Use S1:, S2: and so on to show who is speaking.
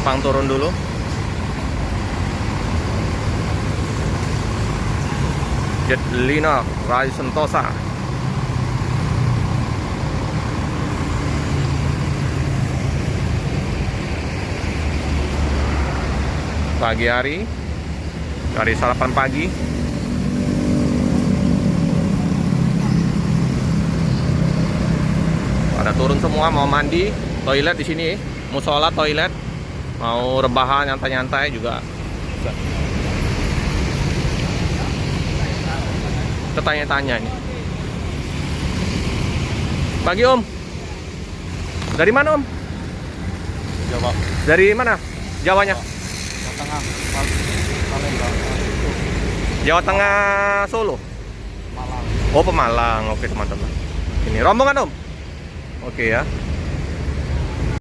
S1: numpang turun dulu. Jetlina Rai Sentosa. Pagi hari dari sarapan pagi. Pada turun semua mau mandi, toilet di sini, musola toilet, mau rebahan nyantai-nyantai juga. Kita tanya-tanya nih. Pagi Om. Dari mana Om?
S2: Jawa.
S1: Dari mana? Jawanya?
S2: Jawa Tengah. Palembang.
S1: Jawa Tengah Solo.
S2: Malang.
S1: Oh Pemalang. Oke teman-teman. Ini rombongan Om. Oke ya.